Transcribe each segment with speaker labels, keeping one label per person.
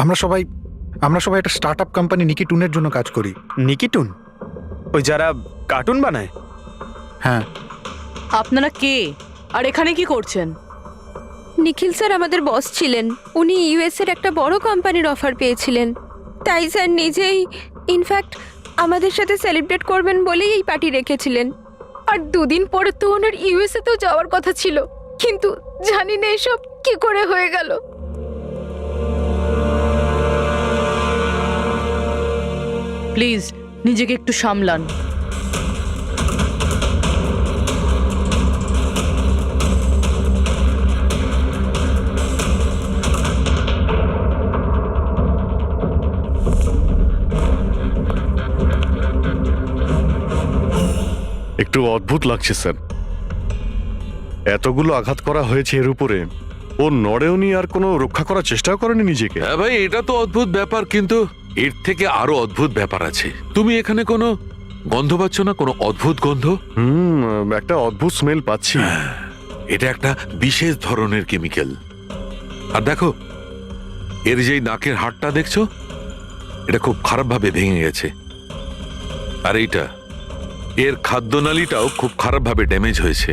Speaker 1: আমরা সবাই একটা স্টার্ট আপ কোম্পানি নিকিটুনের জন্য কাজ করি।
Speaker 2: নিকিটুন? ওই যারা কার্টুন বানায়?
Speaker 1: হ্যাঁ।
Speaker 3: আপনারা কে আর এখানে কি করছেন?
Speaker 4: নিখিল স্যার আমাদের বস ছিলেন। উনি ইউএস এর একটা বড় কোম্পানির অফার পেয়েছিলেন, তাই স্যার নিজেই ইনফ্যাক্ট আমাদের সাথে সেলিব্রেট করবেন বলেই এই পার্টি রেখেছিলেন। আর দুদিন পরে তো ওনার ইউএসএ তেও যাওয়ার কথা ছিল, কিন্তু জানি না এসব কি করে হয়ে গেল।
Speaker 3: প্লিজ নিজেকে একটু সামলান।
Speaker 5: একটু অদ্ভুত লাগছে স্যার, এতগুলো আঘাত করা হয়েছে এর উপরে ও নড়েওনি, আর কোনো রক্ষা করার চেষ্টাও করেনি নিজেকে।
Speaker 6: হ্যাঁ ভাই, এটা তো অদ্ভুত ব্যাপার, কিন্তু এর থেকে আরো অদ্ভুত ব্যাপার আছে। তুমি এখানে কোনো গন্ধ পাচ্ছ না? কোনো অদ্ভুত গন্ধ?
Speaker 5: একটা অদ্ভুত স্মেল পাচ্ছি।
Speaker 6: এটা একটা বিশেষ ধরনের কেমিক্যাল। আর দেখো, এর যেই নাকের হাড়টা দেখছো, এটা খুব খারাপভাবে ভেঙে গেছে। আর এইটা, এর খাদ্যনালীটাও খুব খারাপভাবে ড্যামেজ হয়েছে।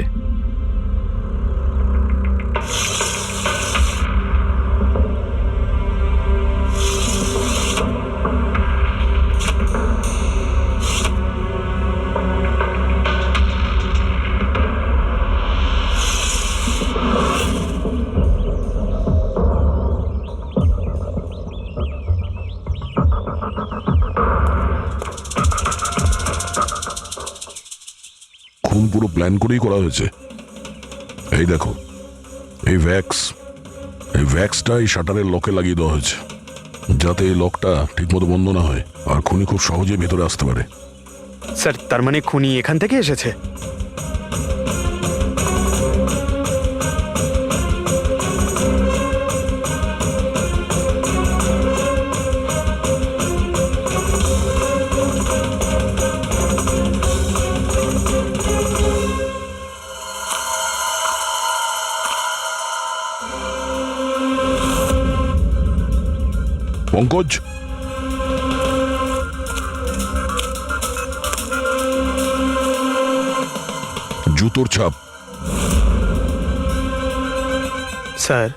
Speaker 7: খুন পুরো প্ল্যান করেই করা হয়েছে। এই দেখো, এই ভ্যাক্সটা এই শাটারের লকে লাগিয়ে দেওয়া হয়েছে, যাতে এই লকটা ঠিকমতো বন্ধ না হয় আর খুনি খুব সহজে ভেতরে আসতে পারে।
Speaker 2: স্যার, তার মানে খুনি এখান থেকে এসেছে?
Speaker 7: পঙ্কজ, জুতোর ছাপ।
Speaker 2: স্যার,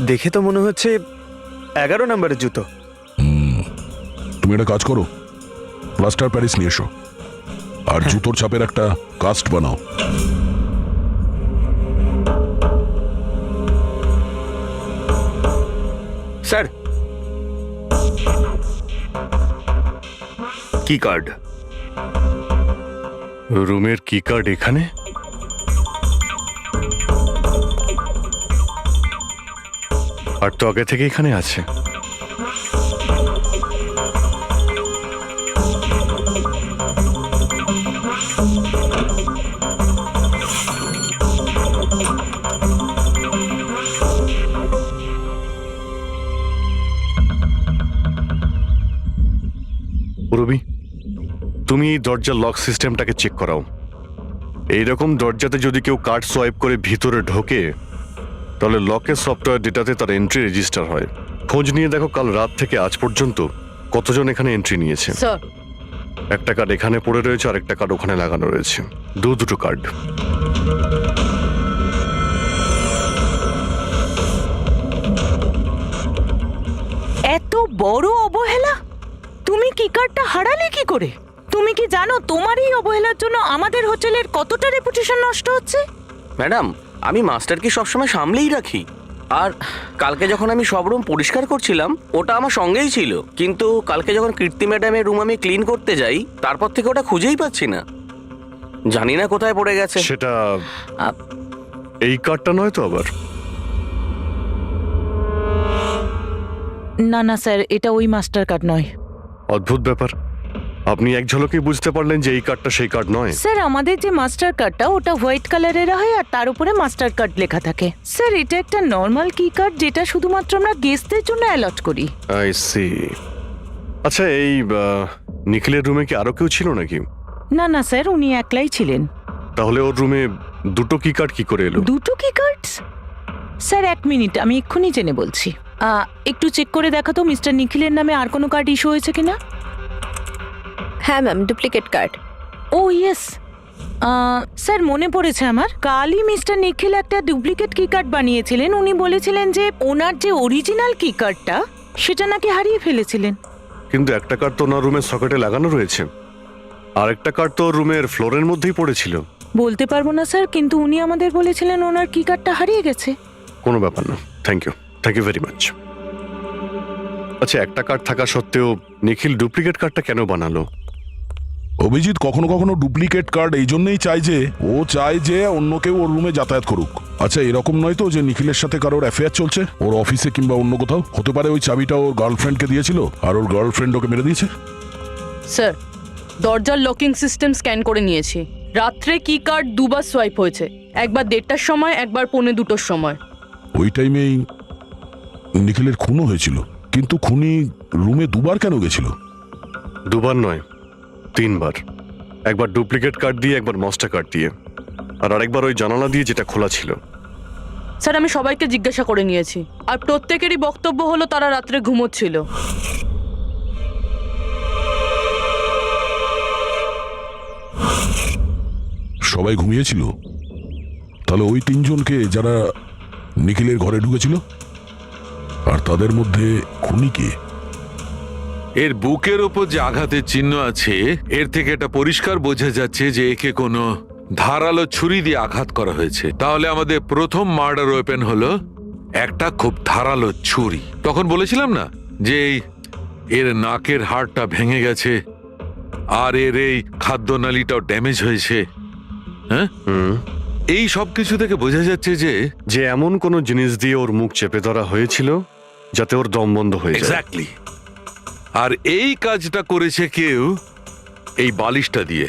Speaker 2: দেখে তো মনে হচ্ছে 11 নম্বরের জুতো।
Speaker 7: তুমি একটা কাজ করো, প্লাস্টার প্যারিস নিয়ে এসো আর জুতোর ছাপের একটা কাস্ট বানাও।
Speaker 2: স্যার, কি কার্ড?
Speaker 5: রুমের কি কার্ড এখানে? আর তো আগে থেকে এখানে আছে। রবি, তুমি এই দরজার লক সিস্টেমটাকে চেক করাও। এইরকম দরজাতে যদি কেউ কার্ড সোয়াইপ করে ভিতরে ঢোকে, তাহলে লকের সফটওয়্যার ডেটাতে তার এন্ট্রি রেজিস্টার হয়। খোঁজ নিয়ে দেখো কাল রাত থেকে আজ পর্যন্ত কতজন এখানে এন্ট্রি নিয়েছে।
Speaker 3: স্যার,
Speaker 5: একটা কার্ড এখানে পড়ে রয়েছে, আর একটা কার্ড ওখানে লাগানো রয়েছে, দুটো কার্ড।
Speaker 8: এত বড় অবহেলা! তুমি কি কার্ডটা হারালে কি করে? তুমি কি জানো তোমার এই অবহেলার জন্য আমাদের হোটেলের কতটা রেপুটেশন নষ্ট হচ্ছে?
Speaker 9: ম্যাডাম, আমি মাস্টারকে সবসময় সামলেই রাখি। আর কালকে যখন আমি সব রুম পরিষ্কার করছিলাম, ওটা আমার সঙ্গেই ছিল, কিন্তু কালকে যখন কীর্তি ম্যাডামের রুম আমি ক্লিন করতে যাই, তারপর থেকে ওটা খুঁজেই পাচ্ছি না। জানি না কোথায় পড়ে গেছে।
Speaker 5: সেটা এই কার্ডটা নয় তো আবার?
Speaker 8: না না স্যার, এটা ওই মাস্টার কার্ড নয়।
Speaker 5: অদ্ভুত ব্যাপার, আপনি এক ঝলকেই বুঝতে পারলেন যে এই কার্ডটা সেই কার্ড নয়?
Speaker 8: স্যার, আমাদের যে মাস্টার কার্ডটা ওটা হোয়াইট কালারের হয় আর তার উপরে মাস্টার কার্ড লেখা থাকে। স্যার, এটা একটা নর্মাল কি কার্ড যেটা শুধুমাত্র আমরা গেস্টদের জন্য অ্যালট করি।
Speaker 5: I see. আচ্ছা, এই নিখিলের রুমে কি আরো কেউ ছিল নাকি?
Speaker 8: না না স্যার, উনি একলাই ছিলেন।
Speaker 5: তাহলে ওর রুমে দুটো কি কার্ড কি করে এলো?
Speaker 8: দুটো কি কার্ড? স্যার, 1 মিনিট, আমি এক্ষুনি জেনে বলছি। একটু চেক করে দেখা তো মিস্টার নিখিলের নামে আর কোনো কার্ড ইস্যু হয়েছে কিনা।
Speaker 4: হ্যাঁ ম্যাম, ডুপ্লিকেট কার্ড।
Speaker 8: ও ইয়েস, স্যার মনে পড়েছে আমার, কালই মিস্টার নিখিল একটা ডুপ্লিকেট কি কার্ড বানিয়েছিলেন। উনি বলেছিলেন যে ওনার যে অরিজিনাল কি কার্ডটা সেটা নাকি হারিয়ে ফেলেছিলেন।
Speaker 5: কিন্তু একটা কার্ড তো ওনার রুমের সকেটে লাগানো রয়েছে, আর একটা কার্ড তো রুমের ফ্লোরের মধ্যেই পড়েছিল।
Speaker 8: বলতে পারবো না স্যার, কিন্তু উনি আমাদের বলেছিলেন ওনার কি কার্ডটা হারিয়ে গেছে।
Speaker 5: কোনো ব্যাপার না, থ্যাংক ইউ ভেরি মাচ। আচ্ছা, একটা কার্ড থাকা সত্ত্বেও নিখিল ডুপ্লিকেট কার্ডটা কেন বানালো?
Speaker 7: অভিজিৎ কখনো কখনো ডুপ্লিকেট কার্ড এই জন্যই চায় যে ও চায় যে অন্য কেউ ওর রুমে যাতায়াত করুক। আচ্ছা, এরকম নয় তো যে নিখিলের সাথে কারোর অ্যাফেয়ার চলছে ওর অফিসে কিংবা অন্য কোথাও? হতে পারে ওই চাবিটা ওর গার্লফ্রেন্ডকে দিয়েছিল আর ওর গার্লফ্রেন্ড ওকে মেরে দিয়েছে।
Speaker 3: স্যার, দরজার লকিং সিস্টেম স্ক্যান করে নিয়েছি। রাত্রে কি কার্ড দুবার সোয়াইপ হয়েছে, একবার 1:30টার সময়, একবার 1:45টার সময়।
Speaker 7: ওই টাইমেই নিখিলের খুনও হয়েছিল, কিন্তু খুনি রুমে দুবার কেন গেছিল?
Speaker 5: দুবার নয়, 3বার। একবার ডুপ্লিকেট কার্ড দিয়ে, একবার মাস্টার কার্ড দিয়ে, আর আরেকবার ওই জানালা দিয়ে যেটা খোলা ছিল।
Speaker 3: স্যার, আমি সবাইকে জিজ্ঞাসা করে নিয়েছি, আর প্রত্যেকেরই বক্তব্য হলো তারা রাত্রে ঘুমোচ্ছিল।
Speaker 7: সবাই ঘুমিয়েছিল? তাহলে ওই 3জনকে যারা নিখিলের ঘরে ঢুকেছিল, আর তাদের মধ্যে খুনি কে?
Speaker 6: এর বুকের ওপর যে আঘাতের চিহ্ন আছে, এর থেকে এটা পরিষ্কার বোঝা যাচ্ছে যে একে কোনো ধারালো ছুরি দিয়ে আঘাত করা হয়েছে। তাহলে আমাদের প্রথম মার্ডার ওয়েপেন হলো একটা খুব ধারালো ছুরি। তখন বলেছিলাম না যে এর নাকের হাড়টা ভেঙে গেছে আর এর এই খাদ্যনালীটাও ড্যামেজ হয়েছে। হ্যাঁ, এই সব কিছু থেকে বোঝা যাচ্ছে যে
Speaker 5: এমন কোনো জিনিস দিয়ে ওর মুখ চেপে ধরা হয়েছিল যাতে ওর দম বন্ধ হয়ে যায়।
Speaker 6: এক্স্যাক্টলি। আর এই কাজটা করেছে কেউ এই বালিশটা দিয়ে,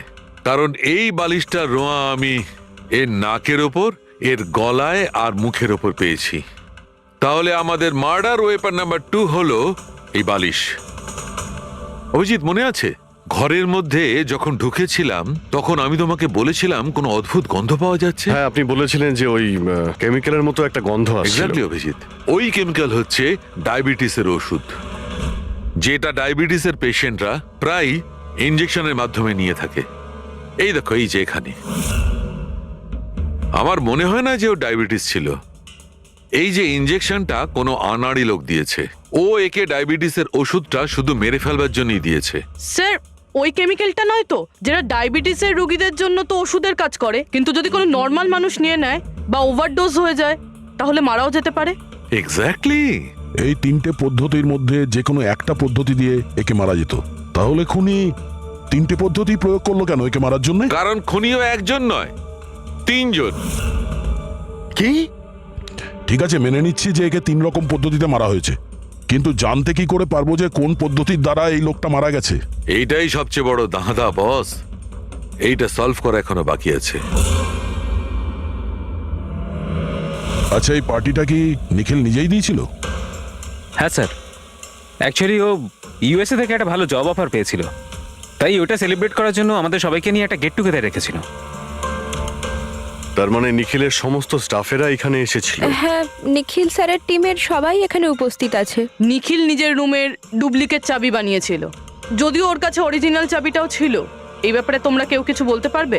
Speaker 6: কারণ এই বালিশটা রোয়া আমি এর নাকের ওপর, এর গলায় আর মুখের ওপর পেয়েছি। তাহলে আমাদের মার্ডার ওয়েপন নাম্বার 2 হলো এই বালিশ। অভিজিৎ, মনে আছে ঘরের মধ্যে যখন ঢুকেছিলাম তখন আমি তোমাকে বলেছিলাম কোনো অদ্ভুত গন্ধ পাওয়া যাচ্ছে?
Speaker 5: হ্যাঁ, আপনি বলেছিলেন যে ওই কেমিক্যালের মতো একটা গন্ধ আসছে।
Speaker 6: এক্স্যাক্টলি অভিজিৎ, ওই কেমিক্যাল হচ্ছে ডায়াবেটিসের ওষুধ, যেটা ডায়াবেটিসের পেশেন্টরা প্রায় ইনজেকশনের মাধ্যমে নিয়ে থাকে। এই দেখো, এই যে এখানে। আমার মনে হয় না যে ও ডায়াবেটিস ছিল। এই যে ইনজেকশনটা কোনো আনাড়ি লোক দিয়েছে। ও একে ডায়াবেটিসের ওষুধটা শুধু মেরে ফেলবার জন্যই দিয়েছে।
Speaker 3: স্যার, ওই কেমিক্যালটা নয় তো যেটা ডায়াবেটিসের রোগীদের জন্য তো ওষুধের কাজ করে, কিন্তু যদি কোনো নর্মাল মানুষ নিয়ে নেয় বা ওভারডোজ হয়ে যায় তাহলে মারাও যেতে পারে।
Speaker 6: এক্স্যাক্টলি।
Speaker 7: এই 3টে পদ্ধতির মধ্যে যে কোনো একটা পদ্ধতি দিয়ে একে মারা যেত। তাহলে খুনি 3টে পদ্ধতি প্রয়োগ করলো কেন একে মারার জন্য?
Speaker 6: কারণ খুনিও একজন নয়, 3জন।
Speaker 7: কি? ঠিক আছে, মেনে নিচ্ছি যে একে 3 রকম পদ্ধতিতে মারা হয়েছে, কিন্তু জানতে কি করে পারবো যে কোন পদ্ধতির দ্বারা এই লোকটা মারা গেছে?
Speaker 6: এইটাই সবচেয়ে বড় দাঁদা বস, এইটা সলভ করা এখনো বাকি আছে।
Speaker 7: আচ্ছা, এই পার্টিটা কি নিখিল নিজেই দিয়েছিল?
Speaker 10: হ্যাঁ স্যার, অ্যাকচুয়ালি ও ইউএসএ থেকে একটা ভালো জব অফার পেয়েছিল, তাই ওটা সেলিব্রেট করার জন্য আমাদের সবাইকে নিয়ে একটা গেট টুগেদার রেখেছিল।
Speaker 5: তার মানে নিখিলের সমস্ত স্টাফেরা এখানে এসেছিল?
Speaker 4: হ্যাঁ, নিখিল স্যারের টিমের সবাই এখানে উপস্থিত আছে।
Speaker 3: নিখিল নিজের রুমের ডুপ্লিকেট চাবি বানিয়েছিল, যদিও ওর কাছে অরিজিনাল চাবিটাও ছিল। এই ব্যাপারে তোমরা কেউ কিছু বলতে পারবে?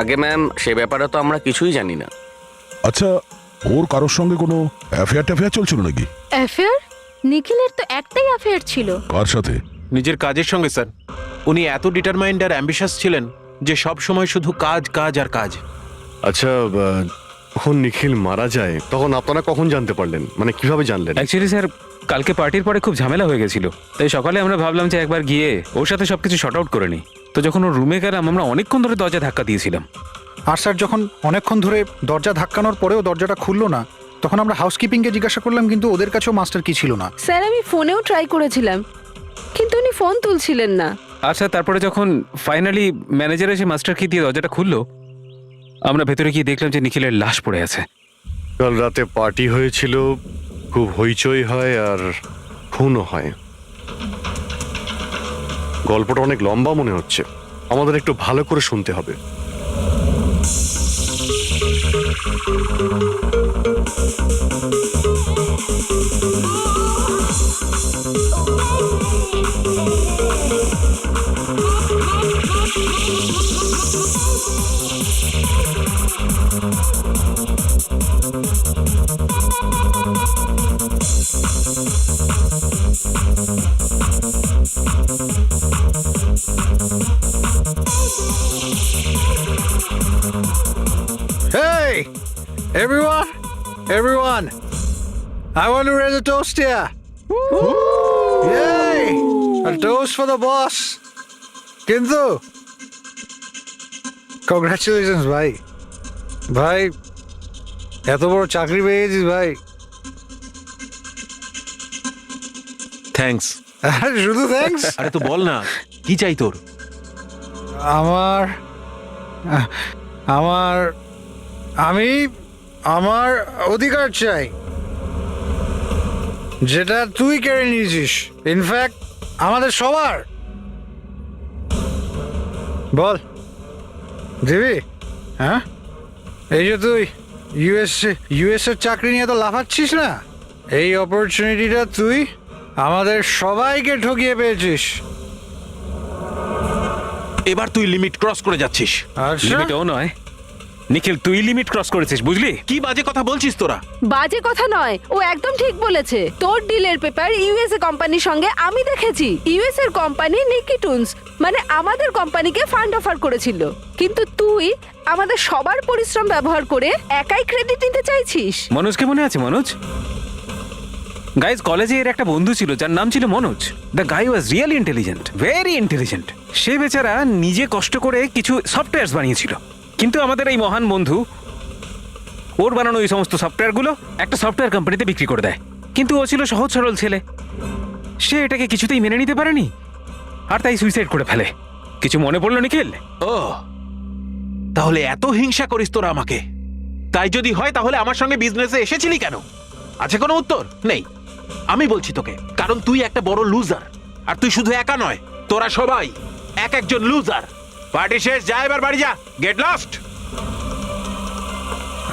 Speaker 9: আগে ম্যাম, সে ব্যাপারে তো আমরা কিছুই জানি না।
Speaker 7: আচ্ছা, ওর কারোর সঙ্গে কোনো অ্যাফেয়ার চলছিল নাকি?
Speaker 4: অ্যাফেয়ার? নিখিলের তো একটাই অ্যাফেয়ার ছিল।
Speaker 7: কার সাথে?
Speaker 11: নিজের কাজের সঙ্গে স্যার। উনি এত ডিটারমাইন্ড আর অ্যাম্বিশাস ছিলেন যে সব সময় শুধু কাজ কাজ আর কাজ।
Speaker 5: আচ্ছা, যখন নিখিল মারা যায় তখন আপনারা কখন জানতে পারলেন, মানে কিভাবে জানলেন?
Speaker 10: অ্যাকচুয়ালি স্যার, কালকে পার্টির পরে খুব ঝামেলা হয়ে গেছিল, তাই সকালে আমরা ভাবলাম যে একবার গিয়ে ওর সাথে সবকিছু শর্ট আউট করে নিই। তো যখন ওর রুমে গেলাম, আমরা অনেকক্ষণ ধরে দরজা ধাক্কা দিয়েছিলাম।
Speaker 1: আর স্যার, যখন অনেকক্ষণ ধরে দরজা ধাক্কানোর পরেও দরজাটা খুললো না, তখন আমরা হাউসকিপিংকে জিজ্ঞাসা করলাম, কিন্তু ওদের কাছেও মাস্টার কি ছিল না।
Speaker 4: স্যার, আমি ফোনেও ট্রাই করেছিলাম, কিন্তু উনি ফোন তুলছিলেন না।
Speaker 10: আচ্ছা, তারপরে যখন ফাইনালি ম্যানেজার এসে মাস্টার কি দিয়ে দরজাটা খুললো, আমরা ভেতরে গিয়ে দেখলাম যে নিখিলের লাশ পড়ে আছে।
Speaker 5: কাল রাতে পার্টি হয়েছিল, খুব হইচই হয় আর খুনও হয়। গল্পটা অনেক লম্বা মনে হচ্ছে, আমাদের একটু ভালো করে শুনতে হবে।
Speaker 1: Everyone, I want to raise a toast here. Yay! A toast for the boss. কিন্তু কংগ্রাচুলেশনস ভাই, ভাই এত বড় চাকরি পেয়ে গেছিস ভাই।
Speaker 11: থ্যাঙ্কস।
Speaker 1: আরে শুধু থ্যাঙ্কস?
Speaker 11: আরে তো বল না কি চাই তোর?
Speaker 1: আমার আমার আমি আমার অধিকার চাই, যেটা তুই কেড়ে নিয়েছিস, ইনফ্যাক্ট আমাদের সবার। বল দিবি? হ্যাঁ, এই যে তুই ইউএস এর চাকরি নিয়ে তো লাফাচ্ছিস না, এই অপরচুনিটিটা তুই আমাদের সবাইকে ঠকিয়ে পেয়েছিস।
Speaker 11: এবার তুই লিমিট ক্রস করে যাচ্ছিস।
Speaker 1: আচ্ছা,
Speaker 10: লিমিটও নয় নিখিল, তুই লিমিট ক্রস করেছিস, বুঝলি?
Speaker 11: কি বাজে কথা বলছিস তোরা?
Speaker 4: বাজে কথা নয়, ও একদম ঠিক বলেছে। তোর ডিলের পেপার ইউএসএ কোম্পানির সঙ্গে আমি দেখেছি। ইউএস এর কোম্পানি নিকি টুনস মানে আমাদের কোম্পানিকে ফান্ড অফার করেছিল, কিন্তু তুই আমাদের সবার পরিশ্রম ব্যবহার করে একাই ক্রেডিট নিতে চাইছিস।
Speaker 10: মনোজকে মনে আছে? মনোজ গাইজ, কলেজে এর একটা বন্ধু ছিল যার নাম ছিল Manoj. The guy was really intelligent, very intelligent. সে বেচারা নিজে কষ্ট করে কিছু সফটওয়্যার বানিয়েছিল, কিন্তু আমাদের এই মহান বন্ধু ওর বানানো এই সমস্ত সফটওয়্যারগুলো একটা সফটওয়্যার কোম্পানিতে বিক্রি করে দেয়। কিন্তু ও ছিল সহজ সরল ছেলে, সে এটাকে কিছুতেই মেনে নিতে পারেনি, আর তাই সুইসাইড করে ফেলে। কিছু মনে পড়লো নিখিল?
Speaker 11: ও তাহলে এত হিংসা করিস তোরা আমাকে? তাই যদি হয় তাহলে আমার সঙ্গে বিজনেসে এসেছিলি কেন? আছে কোনো উত্তর নেই? আমি বলছি তোকে, কারণ তুই একটা বড় লুজার। আর তুই শুধু একা নয়, তোরা সবাই এক একজন লুজার। পার্টি শেষ, যা এবার বাড়ি যা, গেট লস্ট।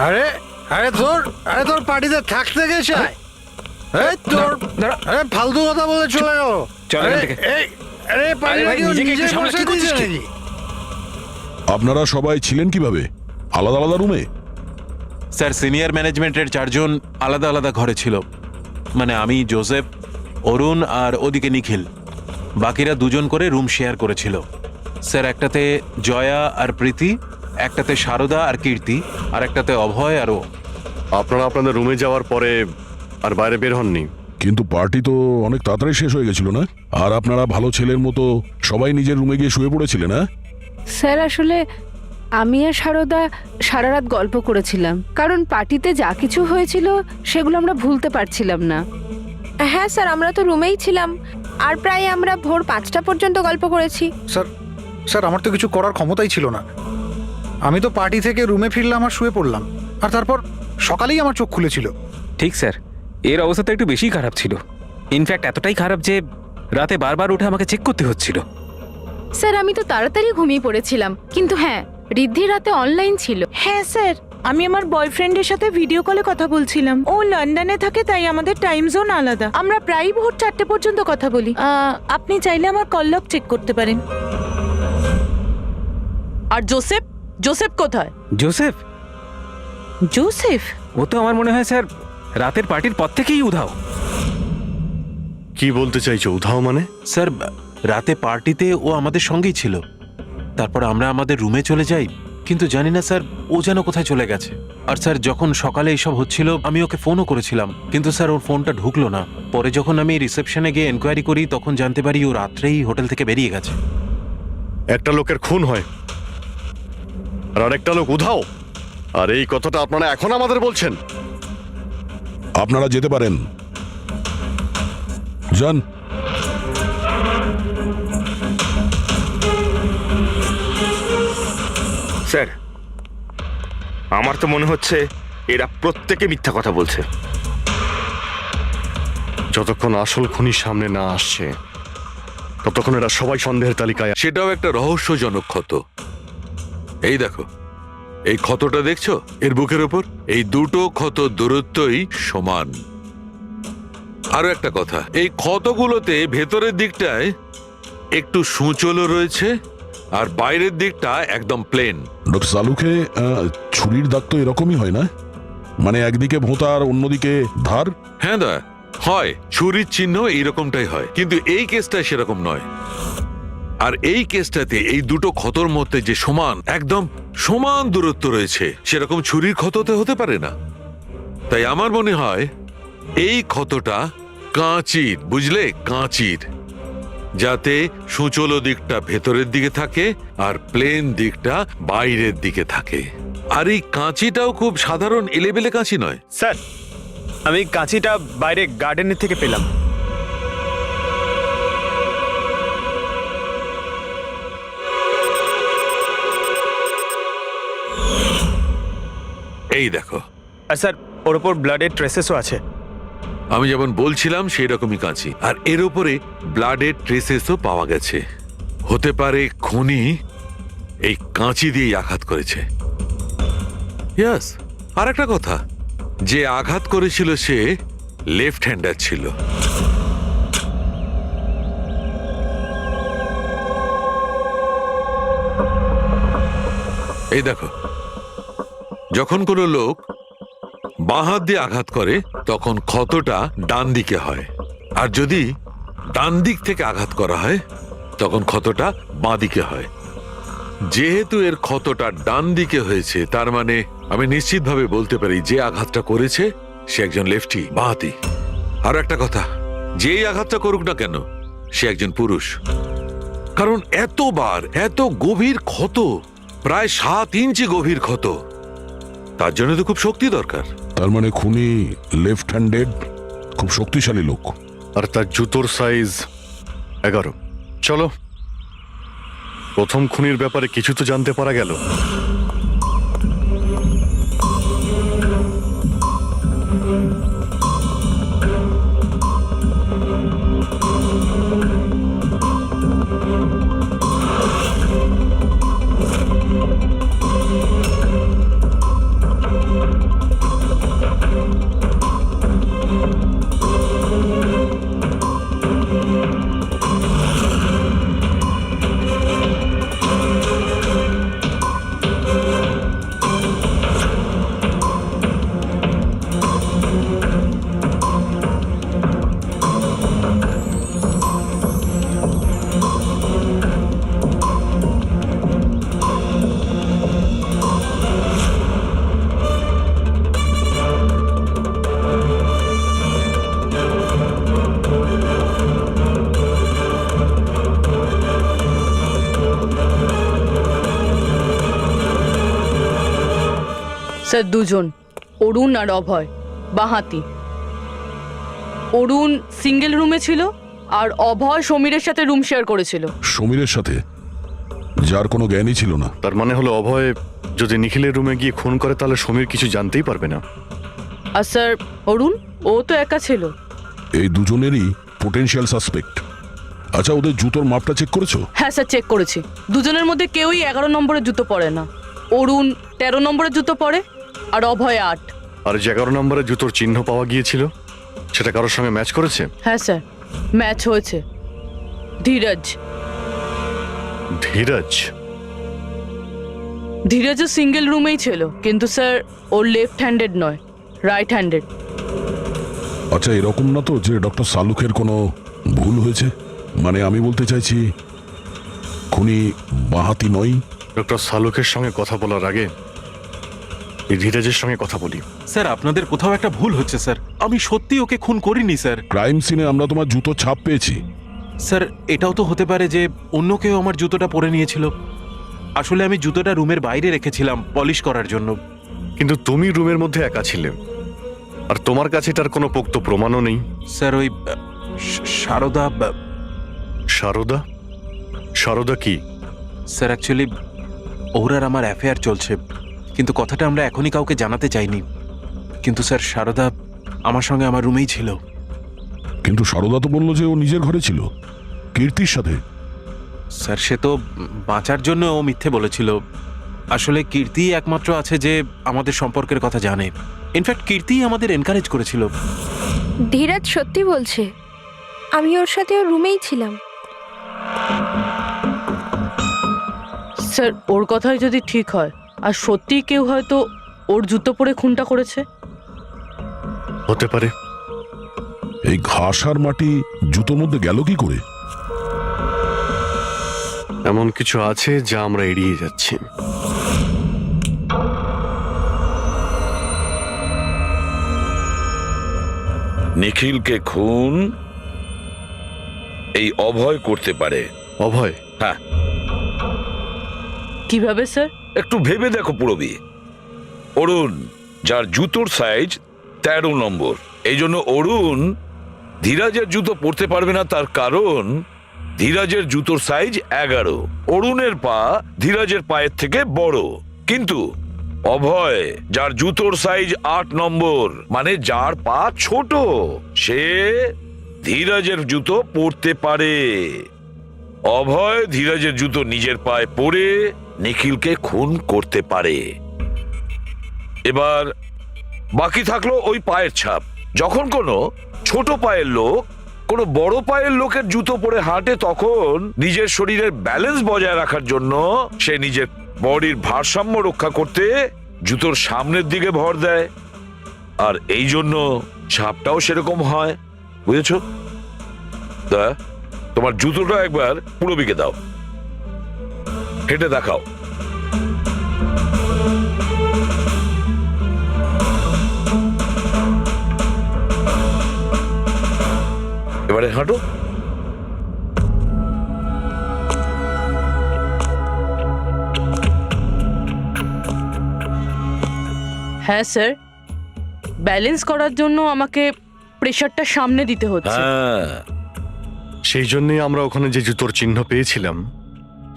Speaker 1: আরে আরে তোর পার্টিতে থাকতে গেছে, এই তোর আরে ফালতু কথা বলে চলে গেল।
Speaker 10: চল এখান থেকে।
Speaker 1: আরে পার্টি
Speaker 10: ভাই, নিজেকে একটু সামলে, কি করছিস কি?
Speaker 7: আপনারা সবাই ছিলেন কিভাবে আলাদা আলাদা রুমে?
Speaker 11: স্যার, সিনিয়র ম্যানেজমেন্টের 4 জন আলাদা আলাদা ঘরে ছিল। মানে আমি, জোসেফ, অরুণ আর ওদিকে নিখিল। বাকিরা 2 জন করে রুম শেয়ার করেছিল। স্যার, একটাতে জয়া আর প্রীতি, একটাতে সারদা আর কীর্তি, আর একটাতে অভয় আর ও।
Speaker 5: আপনারা আপনাদের রুমে যাওয়ার পরে আর বাইরে বের হননি?
Speaker 7: কিন্তু পার্টি তো অনেক তাড়াতাড়ি শেষ হয়ে গেছিল না? আর আপনারা ভালো ছেলের মতো সবাই নিজের রুমে গিয়ে শুয়ে পড়েছিলেন? না
Speaker 4: স্যার, আসলে আমি আর সারদা সারা রাত গল্প করেছিলাম, কারণ পার্টিতে যা কিছু হয়েছিল সেগুলো আমরা ভুলতে পারছিলাম না। হ্যাঁ স্যার, আমরা তো রুমেই ছিলাম, আর প্রায় আমরা ভোর 5টা পর্যন্ত গল্প করেছি।
Speaker 1: স্যার আমার তো কিছু করার ক্ষমতাই ছিল না। আমি তো পার্টি থেকে রুমে ফিরলাম আর শুয়ে পড়লাম, আর তারপর সকালেই আমার চোখ খুলেছিল।
Speaker 10: ঠিক স্যার, এর অবস্থা তো একটু বেশি খারাপ ছিল। ইনফ্যাক্ট এতটাই খারাপ যে রাতে বারবার উঠে আমাকে চেক করতে হচ্ছিল।
Speaker 4: স্যার, আমি তো তাড়াতাড়ি ঘুমিয়ে পড়েছিলাম, কিন্তু হ্যাঁ, রিদ্ধি রাতে অনলাইন ছিল।
Speaker 8: হ্যাঁ স্যার, আমি আমার বয়ফ্রেন্ডের সাথে ভিডিও কলে কথা বলছিলাম। ও লন্ডনে থাকে, তাই আমাদের টাইম জোন আলাদা। আমরা প্রায় ভোর 4টে পর্যন্ত কথা বলি। আপনি চাইলে আমার কল লগ চেক করতে পারেন।
Speaker 3: আর জোসেফ কোথায়?
Speaker 10: জোসেফ?
Speaker 8: জোসেফ?
Speaker 10: ও তো আমার মনে হয় স্যার রাতের পার্টির পর থেকেই উধাও।
Speaker 5: কি বলতে চাইছো উধাও মানে?
Speaker 11: স্যার, রাতে পার্টিতে ও আমাদের সঙ্গেই ছিল। তারপর আমরা আমাদের রুমে চলে যাই, কিন্তু জানি না স্যার ও যেন কোথায় চলে গেছে। আর স্যার, যখন সকালে এইসব হচ্ছিল আমি ওকে ফোনও করেছিলাম, কিন্তু স্যার ওর ফোনটা ঢুকলো না। পরে যখন আমি রিসেপশনে গিয়ে এনকোয়ারি করি তখন জানতে পারি ও রাত্রেই হোটেল থেকে বেরিয়ে গেছে।
Speaker 5: একটা লোকের খুন হয় আর আরেকটা লোক উধাও, আর এই কথাটা আপনারা এখন আমাদের বলছেন?
Speaker 7: আপনারা যেতে পারেন, যান।
Speaker 2: স্যার, আমার তো মনে হচ্ছে এরা প্রত্যেকে মিথ্যা কথা বলছে।
Speaker 5: যতক্ষণ আসল খুনি সামনে না আসছে ততক্ষণ এরা সবাই সন্দেহের তালিকায়।
Speaker 6: সেটাও একটা রহস্যজনক ক্ষত। এই দেখো, এই ক্ষতটা দেখছো এর বুকের ওপর? এই দুটো ক্ষত দূরত্বই সমান। আরো একটা কথা, এই ক্ষতগুলোতে ভেতরের দিকটায় একটু সূচলও রয়েছে আর বাইরের দিকটা একদম প্লেন।
Speaker 7: ডক্টর সালুকে ছুরির দাগ তো এরকমই হয় না? মানে একদিকে ভোঁতা আর অন্যদিকে ধার?
Speaker 6: হ্যাঁ দা, হয়, ছুরির চিহ্ন এইরকমটাই হয়, কিন্তু এই কেসটা সেরকম নয়। আর এই কেসটাতে এই দুটো ক্ষতর মধ্যে যে সমান একদম সমান দূরত্ব রয়েছে, সেরকম ছুরির ক্ষততে হতে পারে না। তাই আমার মনে হয় এই ক্ষতটা কাঁচির, বুঝলে, কাঁচির, যাতে সূচলো দিকটা ভেতরের দিকে থাকে আর প্লেন দিকটা বাইরের দিকে থাকে। আর এই কাঁচিটাও খুব সাধারণ এলেবেলে কাঁচি নয়।
Speaker 2: স্যার, আমি কাঁচিটা বাইরে গার্ডেনের থেকে পেলাম।
Speaker 6: এই দেখো,
Speaker 2: আর স্যার, ওর ওপর ব্লাডের ট্রেসেসও আছে।
Speaker 6: আমি যেমন বলছিলাম সেই রকমই কাঁচি, আর এর উপরে ব্লাডের ট্রেসেসও পাওয়া গেছে। হতে পারে খুনি এই কাঁচি দিয়েই আঘাত করেছে। ইয়াস, আর একটা কথা, যে আঘাত করেছিল সে লেফট হ্যান্ডার ছিল। এই দেখো, যখন কোনো লোক বাঁ হাত দিয়ে আঘাত করে তখন ক্ষতটা ডান দিকে হয়, আর যদি ডান দিক থেকে আঘাত করা হয় তখন ক্ষতটা বাঁ দিকে হয়। যেহেতু এর ক্ষতটা ডান দিকে হয়েছে, তার মানে আমি নিশ্চিতভাবে বলতে পারি যে আঘাতটা করেছে সে একজন লেফটি, বাঁহাতি। আর একটা কথা, যেই আঘাতটা করুক না কেন সে একজন পুরুষ, কারণ এতবার, এত গভীর ক্ষত, প্রায় 7 ইঞ্চি গভীর ক্ষত, তার জন্য তো খুব শক্তি দরকার।
Speaker 7: তার মানে খুনি লেফট হ্যান্ডেড, খুব শক্তিশালী লোক।
Speaker 5: আর তার জুতোর সাইজ 11। চলো, প্রথম খুনির ব্যাপারে কিছু তো জানতে পারা গেল।
Speaker 3: স্যার, দুজন, অরুণ আর অভয়, বাঁহাতি। অরুণ সিঙ্গেল রুমে ছিল আর অভয় সমীরের সাথে রুম শেয়ার করেছিল।
Speaker 7: সমীরের সাথে, যার কোনো জ্ঞানই ছিল না।
Speaker 5: তার মানে হলো অভয় যদি নিখিলের রুমে গিয়ে খুন করে তাহলে সমীর কিছু জানতেই পারবে না।
Speaker 3: আর স্যার, অরুণ, ও তো একা ছিল।
Speaker 7: এই দুজনেরই পোটেনশিয়াল সাসপেক্ট। আচ্ছা, ওদের জুতোর মাপটা চেক করেছো?
Speaker 3: হ্যাঁ স্যার, চেক করেছি। দুজনের মধ্যে কেউই 11 নম্বরের জুতো পরে না। অরুণ 13 নম্বরের জুতো পরে আর অভয় 8।
Speaker 5: আর যে 11 নম্বরের জুতোর চিহ্ন পাওয়া গিয়েছিল সেটা কারোর সঙ্গে ম্যাচ করেছে?
Speaker 3: হ্যাঁ স্যার, ম্যাচ হয়েছে। ধীরজ।
Speaker 5: ধীরজ?
Speaker 3: ধীরজও সিঙ্গেল রুমেই ছিল, কিন্তু স্যার ওর লেফট হ্যান্ডেড নয়, রাইট হ্যান্ডেড।
Speaker 7: আচ্ছা, এরকম না তো যে ডক্টর সালুকের কোনো ভুল হয়েছে? মানে আমি বলতে চাইছি, খুনি বাঁহাতি নয়।
Speaker 5: ডক্টর সালুকের সঙ্গে কথা বলার আগে এই ধীরজের সঙ্গে কথা বলি।
Speaker 11: স্যার, আপনাদের কোথাও একটা ভুল হচ্ছে স্যার। আমি সত্যি ওকে খুন করিনি স্যার।
Speaker 7: ক্রাইম সিনে আমরা তোমার জুতোর ছাপ পেয়েছি।
Speaker 11: স্যার, এটাও তো হতে পারে যে অন্য কেউ আমার জুতোটা পরে নিয়েছিল। আসলে আমি জুতোটা রুমের বাইরে রেখেছিলাম পলিশ করার জন্য।
Speaker 5: কিন্তু তুমি রুমের মধ্যে একা ছিলে, আর তোমার কাছে তার কোনো পোক্ত প্রমাণও নেই।
Speaker 11: স্যার, ওই সারদা।
Speaker 5: সারদা? সারদা কি?
Speaker 11: স্যার, অ্যাকচুয়ালি ওর আর আমার অ্যাফেয়ার চলছে, কিন্তু কথাটা আমরা এখনই কাউকে জানাতে চাইনি। কিন্তু স্যার, সারদা আমার সঙ্গে আমার রুমেই ছিল।
Speaker 7: কিন্তু সারদা তো বললো যে ও নিজের ঘরে ছিল কীর্তির সাথে।
Speaker 11: স্যার, সে তো বাঁচার জন্য ও মিথ্যে বলেছিল। আসলে কীর্তি একমাত্র আছে যে আমাদের সম্পর্কের কথা জানে। ইনফ্যাক্ট কীর্তি আমাদের এনকারেজ করেছিল।
Speaker 4: ধীরাজ সত্যি বলছে, আমি ওর সাথে ওর রুমেই ছিলাম।
Speaker 3: স্যার, ওর কথাই যদি ঠিক হয় আর সত্যিই কেউ হয়তো ওর জুতো পরে খুনটা করেছে।
Speaker 5: হতে পারে।
Speaker 7: এই ঘাস আর মাটি জুতোর মধ্যে গেল কি করে?
Speaker 5: এমন কিছু আছে যা আমরা এড়িয়ে যাচ্ছি।
Speaker 12: নিখিলকে খুন এই অভয় করতে পারে।
Speaker 5: অভয়?
Speaker 12: হ্যাঁ।
Speaker 3: কিভাবে স্যার?
Speaker 12: একটু ভেবে দেখো পুরবি। অরুণ, যার জুতোর সাইজ 13 নম্বর, এই জন্য অরুণ ধীরাজের জুতো পরতে পারবে না, তার কারণ ধীরাজের জুতোর সাইজ 11। অরুণের পা ধীরাজের পায়ের থেকে বড়। কিন্তু অভয়, যার জুতোর সাইজ 8 নম্বর, মানে যার পা ছোট, সে ধীরাজের জুতো পরতে পারে। অভয় ধীরাজের জুতো নিজের পায়ে পরে নিখিলকে খুন করতে পারে। এবার বাকি থাকলো ওই পায়ের ছাপ। যখন কোনো ছোট পায়ের লোক কোনো বড় পায়ের লোকের জুতো পরে হাঁটে, তখন নিজের শরীরের ব্যালেন্স বজায় রাখার জন্য সে নিজের বডির ভারসাম্য রক্ষা করতে জুতোর সামনের দিকে ভর দেয়, আর এই জন্য ছাপটাও সেরকম হয়। বুঝেছো? তা তোমার জুতোটা একবার পুরবিকে দাও, হেঁটে দেখাও। এবারে হাঁটো।
Speaker 3: হ্যাঁ স্যার, ব্যালেন্স করার জন্য আমাকে প্রেশারটা সামনে দিতে হচ্ছে।
Speaker 12: হ্যাঁ,
Speaker 5: সেই জন্যই আমরা ওখানে যে জুতোর চিহ্ন পেয়েছিলাম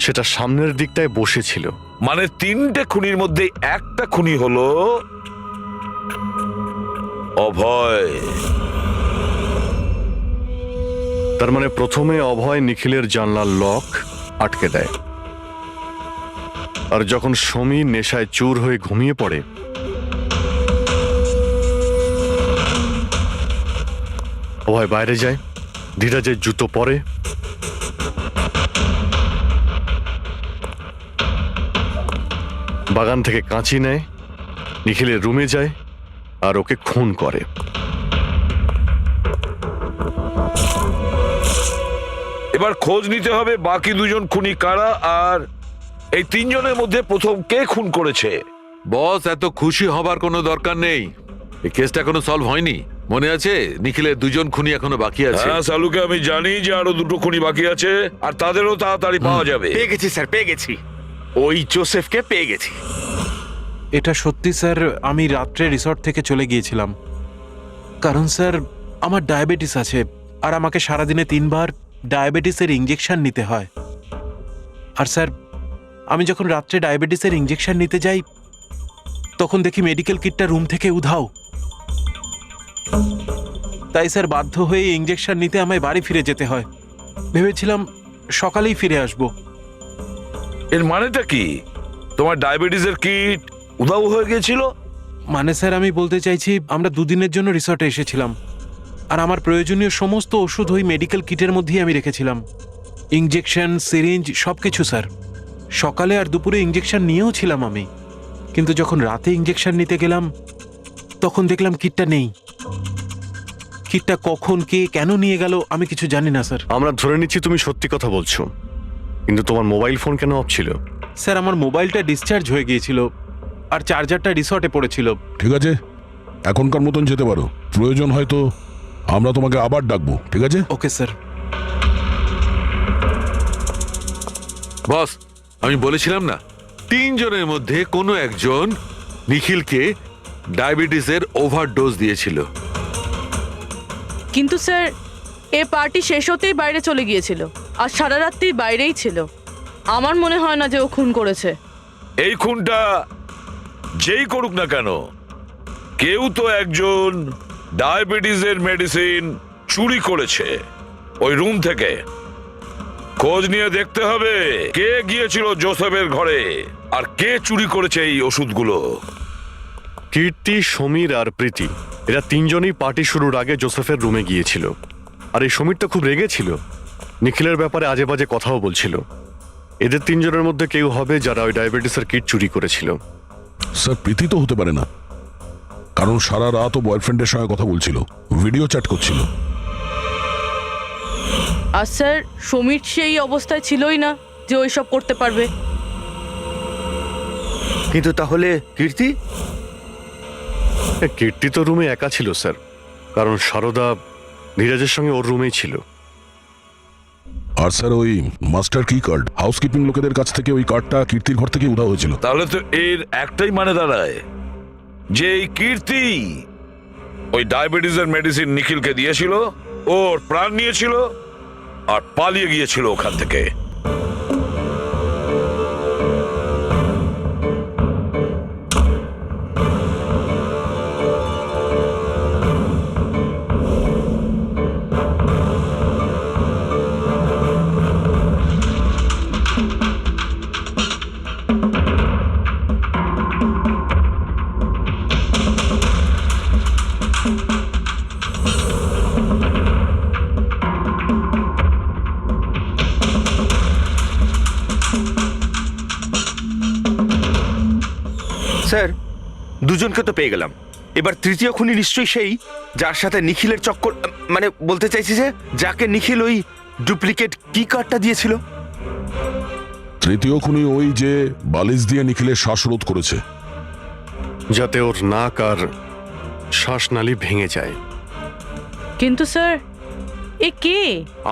Speaker 5: সেটা সামনের দিকটায় বসেছিল।
Speaker 12: মানে 3টে খুনির মধ্যে একটা খুনি হলো অভয়।
Speaker 5: তার মানে প্রথমে অভয় নিখিলের জানলার লক আটকে দেয়, আর যখন সমীর নেশায় চুর হয়ে ঘুমিয়ে পড়ে, অভয় বাইরে যায়, ধীরাজের জুতো পরে, বাগান থেকে কাঁচি নেয়, নিখিলের রুমে যায় আর ওকে খুন করে।
Speaker 12: এবার খোঁজ নিতে হবে বাকি 2 জন খুনি কারা, আর এই 3 জনের মধ্যে প্রথম কে খুন করেছে।
Speaker 6: বস, এত খুশি হবার কোনো দরকার নেই। এই কেসটা এখনো সলভ হয়নি। মনে আছে নিখিলের 2 জন খুনি এখনো বাকি আছে।
Speaker 12: হ্যাঁ সালুকে আমি জানি যে আরো 2টো খুনি বাকি আছে, আর তাদেরও তাড়াতাড়ি পাওয়া যাবে।
Speaker 2: পেয়ে গেছি স্যার, পেয়ে গেছি। ওই জোসেফকে পেয়ে গেছি।
Speaker 11: এটা সত্যি স্যার, আমি রাত্রে রিসর্ট থেকে চলে গিয়েছিলাম, কারণ স্যার আমার ডায়াবেটিস আছে আর আমাকে সারাদিনে 3 বার ডায়াবেটিসের ইঞ্জেকশন নিতে হয়। আর স্যার আমি যখন রাত্রে ডায়াবেটিসের ইঞ্জেকশন নিতে যাই তখন দেখি মেডিকেল কিটটা রুম থেকে উধাও। তাই স্যার বাধ্য হয়ে ইঞ্জেকশন নিতে আমায় বাড়ি ফিরে যেতে হয়। ভেবেছিলাম সকালেই ফিরে আসব।
Speaker 12: এর মানেটা কি? তোমার ডায়াবেটিসের কিট উধাও হয়ে গেছিল?
Speaker 11: মানে স্যার আমি বলতে চাইছি, আমরা 2 দিনের জন্য রিসর্টে এসেছিলাম আর আমার প্রয়োজনীয় সমস্ত ওষুধ ওই মেডিকেল কিটের মধ্যেই আমি রেখেছিলাম। ইঞ্জেকশন, সিরিঞ্জ, সবকিছু স্যার। সকালে আর দুপুরে ইঞ্জেকশন নিয়েও ছিলাম আমি, কিন্তু যখন রাতে ইঞ্জেকশন নিতে গেলাম তখন দেখলাম কিটটা নেই। কিটটা কখন কে কেন নিয়ে গেল আমি কিছু জানি না স্যার।
Speaker 5: আমরা ধরে নিচ্ছি তুমি সত্যি কথা বলছো, কিন্তু তোমার মোবাইল ফোন কেন অফ ছিল?
Speaker 11: স্যার আমার মোবাইলটা ডিসচার্জ হয়ে গিয়েছিল আর চার্জারটা রিসর্টে পড়েছিল।
Speaker 7: ঠিক আছে, এখনকার মতন যেতে পারো। প্রয়োজন হয়তো আমরা তোমাকে আবার ডাকবো, ঠিক আছে?
Speaker 11: Okay sir.
Speaker 6: বস, আমি বলেছিলাম না 3 জনের মধ্যে কোনো একজন নিখিলকে ডায়াবেটিসের ওভারডোজ দিয়েছিল।
Speaker 3: কিন্তু স্যার এ পার্টি শেষ হতেই বাইরে চলে গিয়েছিল আর সারা রাত্রি বাইরেই ছিল। আমার মনে হয় না যে ও খুন করেছে।
Speaker 12: এই খুনটা যেই করুক না কেন, কেউ তো একজন ডায়াবেটিসের মেডিসিন চুরি করেছে ওই রুম থেকে। খোঁজ নিয়ে দেখতে হবে কে গিয়েছিল জোসেফের ঘরে আর কে চুরি করেছে এই ওষুধগুলো।
Speaker 5: কীর্তি, সমীর আর প্রীতি এরা 3 জনই পার্টি শুরুর আগে জোসেফের রুমে গিয়েছিল। আর এই সমীরটা খুব রেগেছিল, নিখিলের ব্যাপারে আজে বাজে কথাও বলছিল। এদের 3 জনের মধ্যে কেউ হবে যারা ওই ডায়াবেটিসের কিট চুরি করেছিল।
Speaker 7: স্যার প্রীতি তো হতে পারে না, কারণ সারা রাত ও বয়ফ্রেন্ডের সঙ্গে কথা বলছিল, ভিডিও চ্যাট করছিল।
Speaker 3: আর স্যার সমীর সেই অবস্থায় ছিলই না যে ওইসব করতে পারবে।
Speaker 2: কিন্তু তাহলে কীর্তি?
Speaker 5: কীর্তি তো রুমে একা ছিল স্যার, কারণ সারদা ধীরাজের সঙ্গে ওর রুমেই ছিল।
Speaker 7: আর স্যার ওই মাস্টার কি কার্ড হাউসকিপিং লোকেদের কাছ থেকে ওই কার্ডটা কীর্তির ঘর থেকে উধাও হয়েছিল।
Speaker 12: তাহলে তো এর একটাই মানে দাঁড়ায় যে এই কীর্তি ওই ডায়াবেটিসের মেডিসিন নিখিলকে দিয়েছিল, ওর প্রাণ নিয়েছিল আর পালিয়ে গিয়েছিল ওখান থেকে।
Speaker 2: স্যার দুজনকে তো পেয়ে গেলাম, এবার তৃতীয় খুনি নিশ্চয়ই সেই যার সাথে নিখিলের চক্কর, মানে বলতে চাইছি যে যাকে নিখিল ওই ডুপ্লিকেট কি কার্ডটা দিয়েছিল।
Speaker 7: তৃতীয় খুনি ওই যে বালিশ দিয়ে নিখিলের শ্বাসরোধ করেছে,
Speaker 5: যাতে ওর নাক আর শ্বাসনালী ভেঙে যায়।
Speaker 3: কিন্তু স্যার এ কে?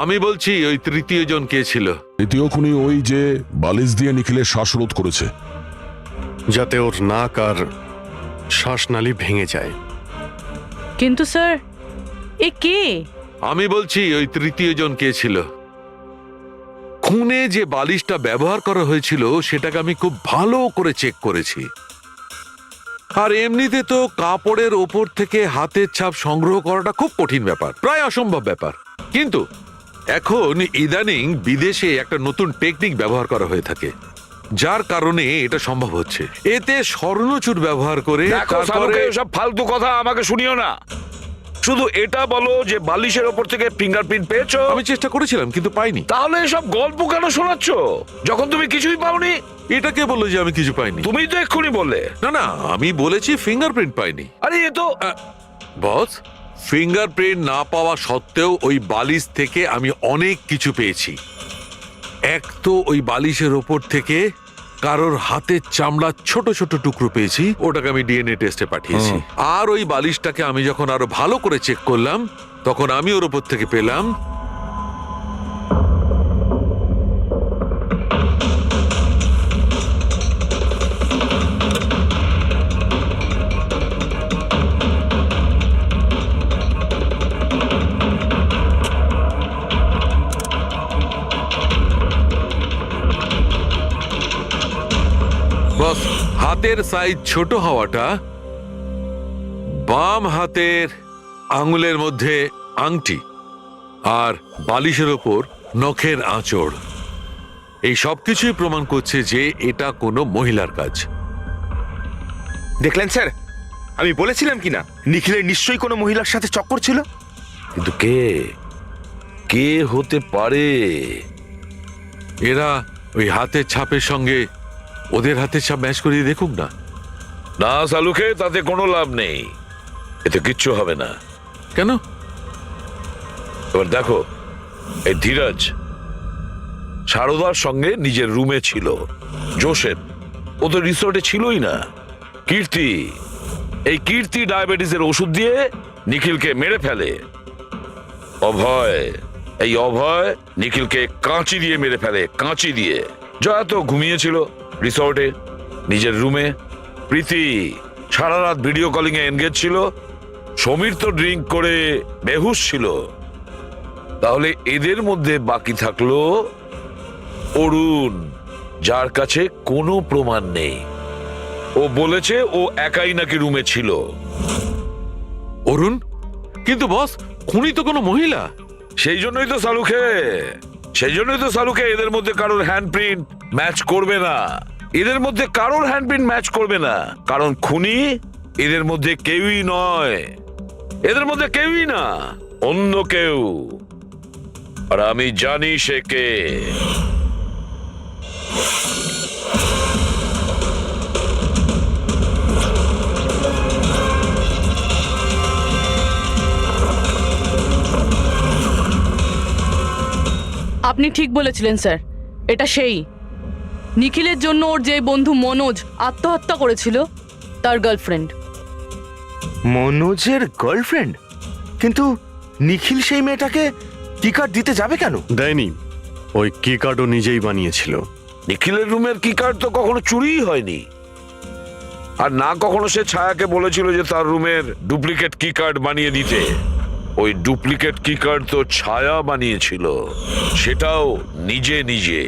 Speaker 6: আমি বলছি ওই তৃতীয় জন কে ছিল।
Speaker 7: তৃতীয় খুনি ওই যে বালিশ দিয়ে নিখিলের শ্বাসরোধ করেছে,
Speaker 5: যাতে ওর নাক আর শ্বাসনালী ভেঙে যায়।
Speaker 3: কিন্তু স্যার এ কে?
Speaker 6: আমি বলছি ওই তৃতীয় জন কে ছিল। খুনে যে বালিশটা ব্যবহার করা হয়েছিল সেটাকে আমি খুব ভালো করে চেক করেছি। আর এমনিতে তো কাপড়ের ওপর থেকে হাতের ছাপ সংগ্রহ করাটা খুব কঠিন ব্যাপার, প্রায় অসম্ভব ব্যাপার। কিন্তু এখন ইদানিং বিদেশে একটা নতুন টেকনিক ব্যবহার করা হয়ে থাকে, যার কারণে এটা সম্ভব হচ্ছে। এতে স্বর্ণচুর ব্যবহার করে
Speaker 12: দেখো সালুকে, সব ফালতু কথা আমাকে শুনিও না। শুধু এটা বলো যে বালিশের ওপর থেকে ফিঙ্গারপ্রিন্ট পেয়েছো।
Speaker 6: আমি চেষ্টা করেছিলাম কিন্তু পাইনি।
Speaker 12: তাহলে এসব গল্প কেন শোনাচ্ছ যখন তুমি কিছুই পাওনি?
Speaker 6: এটাকে বললো যে আমি কিছু পাইনি।
Speaker 12: তুমি তো এক্ষুনি বললে।
Speaker 6: না না, আমি বলেছি ফিঙ্গারপ্রিন্ট পাইনি।
Speaker 12: আরে এ তো
Speaker 6: বস, ফিঙ্গারপ্রিন্ট না পাওয়া সত্ত্বেও ওই বালিশ থেকে আমি অনেক কিছু পেয়েছি। এক তো ওই বালিশের ওপর থেকে কারোর হাতের চামড়ার ছোট ছোট টুকরো পেয়েছি, ওটাকে আমি ডিএনএ টেস্টে পাঠিয়েছি। আর ওই বালিশটাকে আমি যখন আরো ভালো করে চেক করলাম তখন আমি ওর ওপর থেকে পেলাম বস, হাতের সাইজ ছোট হওয়াটা, বাম হাতের আঙুলের মধ্যে আংটি আর বালিশের ওপর নখের আঁচড়, এই সব কিছুই প্রমাণ করছে যে এটা কোনো মহিলার কাজ।
Speaker 2: দেখলেন স্যার, আমি বলেছিলাম কিনা নিখিলের নিশ্চয়ই কোনো মহিলার সাথে চক্কর ছিল।
Speaker 12: কিন্তু কে কে হতে পারে?
Speaker 6: এরা ওই হাতের ছাপের সঙ্গে ওদের হাতের ছাপ ম্যাচ করিয়ে দেখুক না।
Speaker 12: না সালুকে, তাতে কোনো লাভ নেই, এতে কিচ্ছু হবে না।
Speaker 6: কেন?
Speaker 12: এবার দেখো, এই ধীরাজ সারদার সঙ্গে নিজের রুমে ছিল। জোসেফ ও তো রিসোর্টে ছিলই না। কীর্তি, এই কীর্তি ডায়াবেটিসের ওষুধ দিয়ে নিখিলকে মেরে ফেলে। অভয়, এই অভয় নিখিলকে কাঁচি দিয়ে মেরে ফেলে, কাঁচি দিয়ে। জয়া তো ঘুমিয়েছিল রিসর্টে নিজের রুমে। প্রীতি সারা রাত ভিডিও কলিং এ এনগেজ ছিল। সমীর তো ড্রিঙ্ক করে বেহুশ ছিল। তাহলে এদের মধ্যে বাকি থাকলো অরুণ, যার কাছে কোনো প্রমাণ নেই। ও বলেছে ও একাই নাকি রুমে ছিল।
Speaker 6: অরুণ? কিন্তু বস, খুনি তো কোনো মহিলা।
Speaker 12: সেই জন্যই তো সালুকে এদের মধ্যে কারোর হ্যান্ডপ্রিন্ট ম্যাচ করবে না। এদের মধ্যে কারোর হ্যান্ডপ্রিন্ট ম্যাচ করবে না, কারণ খুনি এদের মধ্যে কেউই নয়। এদের মধ্যে কেউই না, অন্য কেউ। আর আমি জানি সে কে।
Speaker 3: আপনি ঠিক বলেছিলেন স্যার, এটা সেই নিখিলের জন্য ওর যে বন্ধু মনোজ আত্মহত্যা করেছিল তার গার্লফ্রেন্ড।
Speaker 2: মনোজের গার্লফ্রেন্ড? কিন্তু নিখিল সেই মেয়েটাকে কি কার্ড দিতে যাবে কেন?
Speaker 5: দেয়নি, ওই কি কার্ডও নিজেই বানিয়েছিল।
Speaker 12: নিখিলের রুমের কি কার্ড তো কখনো চুরিই হয়নি, আর না কখনো সে ছায়াকে বলেছিল যে তার রুমের ডুপ্লিকেট কি কার্ড বানিয়ে দিতে। ওই ডুপ্লিকেট কি কার্ড তো ছায়া বানিয়েছিল, সেটাও নিজে নিজে।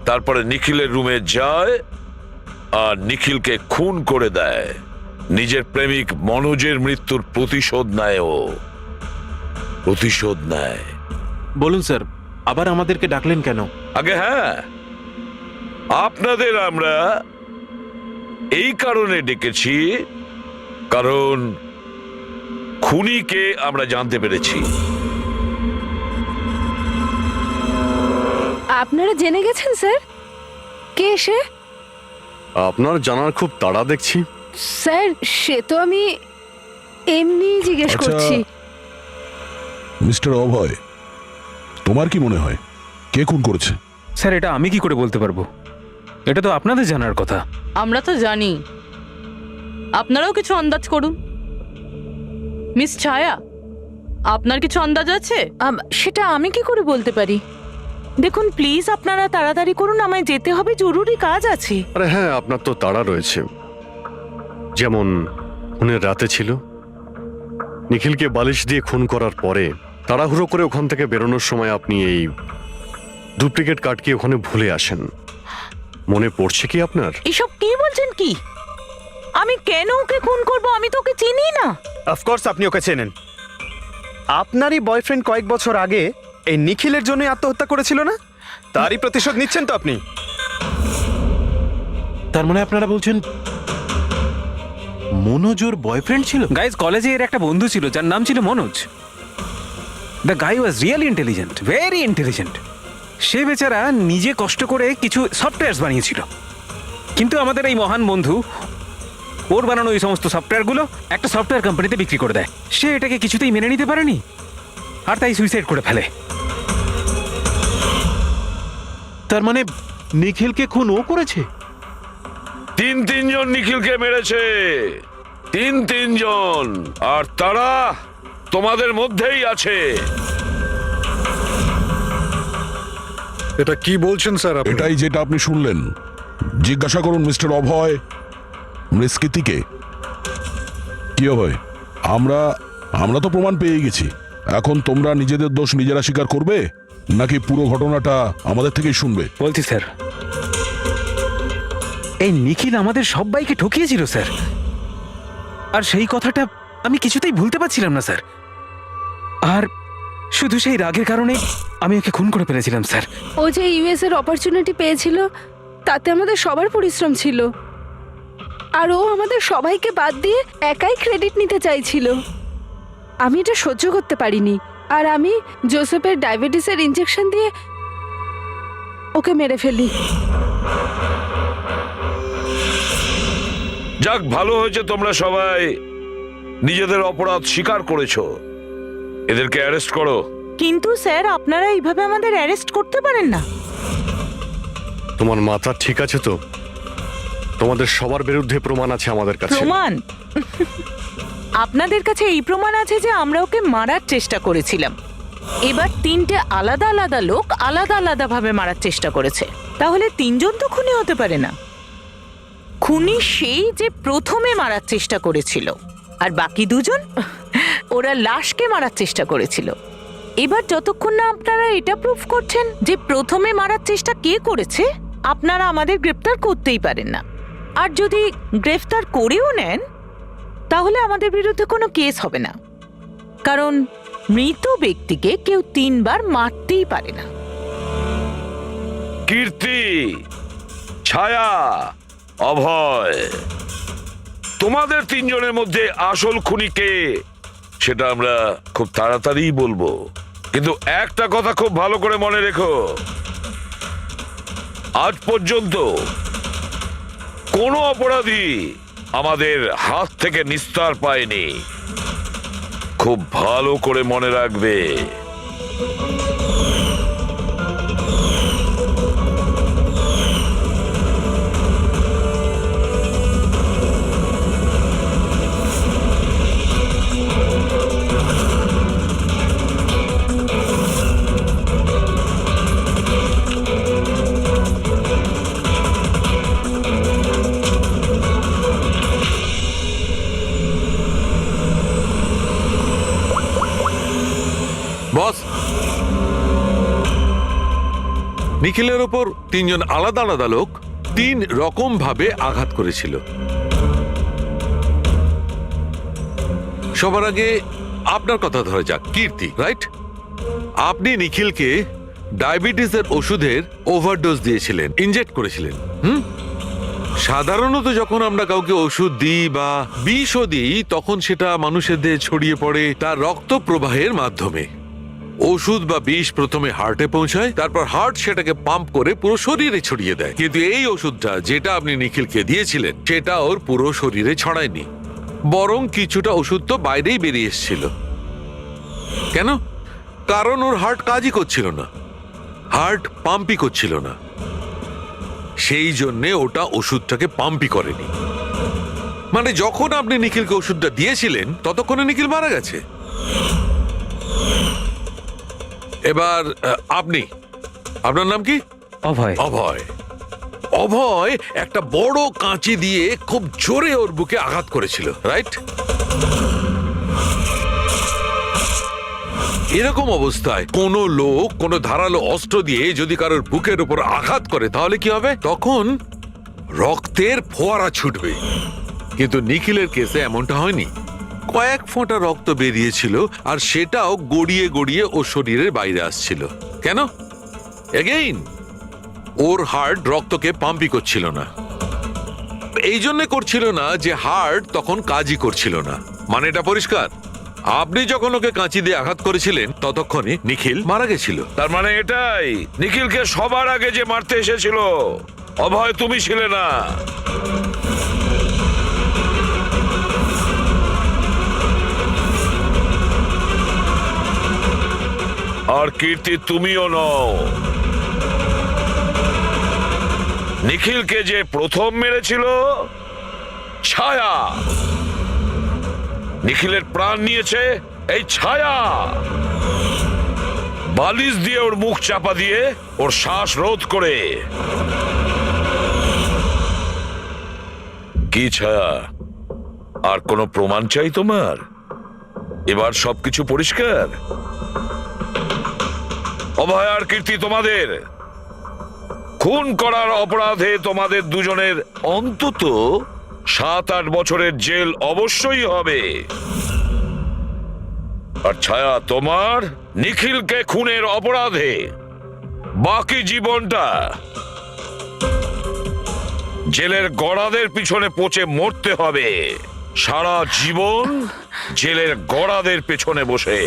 Speaker 12: তারপরে নিখিলের রুমে যায় আর নিখিলকে খুন করে দেয়। নিজের প্রেমিক মনোজের মৃত্যুর প্রতিশোধ নেয়, ও প্রতিশোধ নেয়।
Speaker 11: বলুন স্যার, আবার আমাদেরকে ডাকলেন কেন?
Speaker 12: আগে হ্যাঁ, আপনাদের আমরা এই কারণে ডেকেছি, কারণ খুনিকে আমরা জানতে পেরেছি।
Speaker 4: আপনারা জেনে গেছেন স্যার? কে সে?
Speaker 5: আপনার জানার খুব তাড়া দেখছি।
Speaker 4: স্যার সে তো আমি এমনি জিজ্ঞেস
Speaker 7: আচ্ছা।
Speaker 4: করছি।
Speaker 7: মিস্টার অভয়, তোমার কি মনে হয় কে খুন করেছে?
Speaker 10: স্যার এটা আমি কি করে বলতে পারবো? এটা তো আপনাদের জানার কথা।
Speaker 3: আমরা তো জানি, আপনারাও কিছু আন্দাজ করুন। মিস ছায়া, আপনার কিছু আন্দাজ আছে?
Speaker 8: সেটা আমি কি করে বলতে পারি? দেখুন প্লিজ আপনারা তাড়াতাড়ি করুন, আমায় যেতে হবে, জরুরি কাজ আছে।
Speaker 5: আরে হ্যাঁ, আপনার তো তাড়া রয়েছে। যেমন খুনের রাতে ছিল, নিখিলকে বালিশ দিয়ে খুন করার পরে তাড়াহুড়ো করে ওখান থেকে বেরোনোর সময় আপনি এই ডুপ্লিকেট কার্ডকে ওখানে ভুলে আসেন। মনে পড়ছে কি আপনার?
Speaker 8: এসব কি বলছেন কি? আমি কেন ওকে খুন করব? আমি তো ওকে চিনি না।
Speaker 13: অফকোর্স আপনি ওকে চেনেন। আপনারই বয়ফ্রেন্ড কয়েক বছর আগে এই নিখিলের জন্যই আত্মহত্যা করেছিল না? তারই প্রতিশোধ নিচ্ছেন তো আপনি?
Speaker 11: তার মানে আপনারা বলছেন মনোজোর বয়ফ্রেন্ড ছিল?
Speaker 10: গাইজ, কলেজে এর একটা বন্ধু ছিল যার নাম ছিল Manoj. The guy was really intelligent, very intelligent. সে বেচারা নিজে কষ্ট করে কিছু সফটওয়্যারস বানিয়েছিল, কিন্তু আমাদের এই মহান বন্ধু ওর বানানো এই সমস্ত সফটওয়্যারগুলো একটা সফটওয়্যার কোম্পানিতে বিক্রি করে দেয়। সে এটাকে কিছুতেই মেনে নিতে পারেনি, আর তাই সুইসাইড করে ফেলে।
Speaker 11: তার মানে নিখিলকে খুন ও করেছে?
Speaker 12: তিনজন নিখিলকে মেরেছে, তিনজন, আর তারা তোমাদের মধ্যেই আছে।
Speaker 1: এটা কি বলছেন স্যার আপনি?
Speaker 7: এটাই যেটা আপনি শুনলেন। জিজ্ঞাসা করুন মিস্টার অভয় মৃস্কৃতিকে। কি অভয়, আমরা তো প্রমাণ পেয়ে গেছি। এখন তোমরা নিজেদের দোষ নিজেরা স্বীকার করবে নাকি পুরো ঘটনাটা আমাদের থেকেই শুনবে?
Speaker 10: বলছি স্যার, এই নিখিল আমাদের সবাইকে ঠকিয়েছিল স্যার, আর সেই কথাটা আমি কিছুতেই ভুলতে পারছিলাম না স্যার। আর শুধু সেই রাগের কারণে আমি ওকে খুন করে ফেলেছিলাম স্যার।
Speaker 4: ও যে ইউএস এর অপরচুনিটি পেয়েছিল তাতে আমাদের সবার পরিশ্রম ছিল, আর ও আমাদের সবাইকে বাদ দিয়ে একাই ক্রেডিট নিতে চাইছিল। আমি এটা সহ্য করতে পারিনি, আর আমি জোসেফের ডায়াবেটিসের ইনজেকশন দিয়ে ওকে মেরে ফেলি।
Speaker 12: যাক, ভালো হয়েছে তোমরা সবাই নিজেদের অপরাধ স্বীকার করেছো। এদেরকে অ্যারেস্ট করো।
Speaker 8: কিন্তু স্যার আপনারা এইভাবে আমাদের অ্যারেস্ট করতে পারেন না।
Speaker 5: তোমার মাথা ঠিক আছে তো? তোমাদের সবার বিরুদ্ধে প্রমাণ আছে আমাদের কাছে।
Speaker 8: প্রমাণ? আপনাদের কাছে এই প্রমাণ আছে যে আমরা ওকে মারার চেষ্টা করেছিলাম। এবার তিনটে আলাদা আলাদা লোক আলাদা আলাদা ভাবে মারার চেষ্টা করেছে, তাহলে তিনজন তো খুনি হতে পারে না। খুনি সেই যে প্রথমে মারার চেষ্টা করেছিল, আর বাকি দুজন ওরা লাশকে মারার চেষ্টা করেছিল। এবার যতক্ষণ না আপনারা এটা প্রুফ করছেন যে প্রথমে মারার চেষ্টা কে করেছে, আপনারা আমাদের গ্রেফতার করতেই পারেন না। আর যদি গ্রেফতার করেও নেন তাহলে আমাদের বিরুদ্ধে কোনো কেস হবে না, কারণ মৃত ব্যক্তিকে কেউ 3 বার মারতেই পারে না।
Speaker 12: কীর্তি, ছায়া, অভয়, তোমাদের তিনজনের মধ্যে আসল খুনি কে সেটা আমরা খুব তাড়াতাড়ি বলবো। কিন্তু একটা কথা খুব ভালো করে মনে রেখো, আজ পর্যন্ত কোনো অপরাধী আমাদের হাত থেকে নিস্তার পায়নি। খুব ভালো করে মনে রাখবে।
Speaker 6: নিখিলের ওপর তিনজন আলাদা আলাদা লোক 3 রকম ভাবে আঘাত করেছিল। সবার আগে আপনার কথা ধরে যাক, কীর্তি, রাইট? আপনি নিখিলকে ডায়াবেটিসের ওষুধের ওভারডোজ দিয়েছিলেন, ইনজেক্ট করেছিলেন। সাধারণত যখন আমরা কাউকে ওষুধ দিই বা বিষও দিই, তখন সেটা মানুষের দেহে ছড়িয়ে পড়ে তার রক্ত প্রবাহের মাধ্যমে। ওষুধ বা বিষ প্রথমে হার্টে পৌঁছায়, তারপর হার্ট সেটাকে পাম্প করে পুরো শরীরে ছড়িয়ে দেয়। কিন্তু এই ওষুধটা যেটা আপনি নিখিলকে দিয়েছিলেন, সেটা ওর পুরো শরীরে ছড়ায়নি, বরং কিছুটা ওষুধ তো বাইরেই বেরিয়ে এসেছিল। কেন? কারণ ওর হার্ট কাজই করছিল না, হার্ট পাম্পই করছিল না, সেই জন্যে ওটা ওষুধটাকে পাম্পই করেনি। মানে যখন আপনি নিখিলকে ওষুধটা দিয়েছিলেন, ততক্ষণে নিখিল মারা গেছে। এবার আপনি, আপনার নাম কি?
Speaker 10: অভয়।
Speaker 6: অভয়। অভয় একটা বড় কাঁচি দিয়ে খুব জোরে ওর বুকে আঘাত করেছিল, রাইট? এরকম অবস্থায় কোনো লোক কোনো ধারালো অস্ত্র দিয়ে যদি কারোর বুকের উপর আঘাত করে, তাহলে কি হবে? তখন রক্তের ফোয়ারা ছুটবে। কিন্তু নিখিলের কেসে এমনটা হয়নি। কয়েক ফোঁটা রক্ত বেরিয়েছিল, আর সেটাও গড়িয়ে গড়িয়ে ওর শরীরের বাইরে আসছিল। কেন? এগেইন ওর হার্ট রক্তকে পাম্পই করছিল না। এই জন্য করছিল না যে হার্ট তখন কাজই করছিল না। মানে এটা পরিষ্কার, আপনি যখন ওকে কাঁচি দিয়ে আঘাত করেছিলেন, ততক্ষণে নিখিল মারা গেছিল।
Speaker 12: তার মানে এটাই, নিখিলকে সবার আগে যে মারতে এসেছিল অভয় তুমি ছিলে না। আর কীর্তি তুমিও নও। নিখিলকে যে প্রথম মেরেছিল ছায়া, নিখিলের প্রাণ নিয়েছে এই ছায়া। বালিশ দিয়ে ওর মুখ চাপা দিয়ে ওর শ্বাস রোধ করে। কি ছায়া, আর কোনো প্রমাণ চাই তোমার? এবার সবকিছু পরিষ্কার। অভয় আর কীর্তি, তোমাদের খুন করার অপরাধে তোমাদের দুজনের অন্তত 7-8 বছরের জেল অবশ্যই হবে। আর ছায়া, তোমার নিখিলকে খুনের অপরাধে বাকি জীবনটা জেলের গড়াদের পিছনে পচে মরতে হবে। সারা জীবন জেলের গড়াদের পেছনে বসে।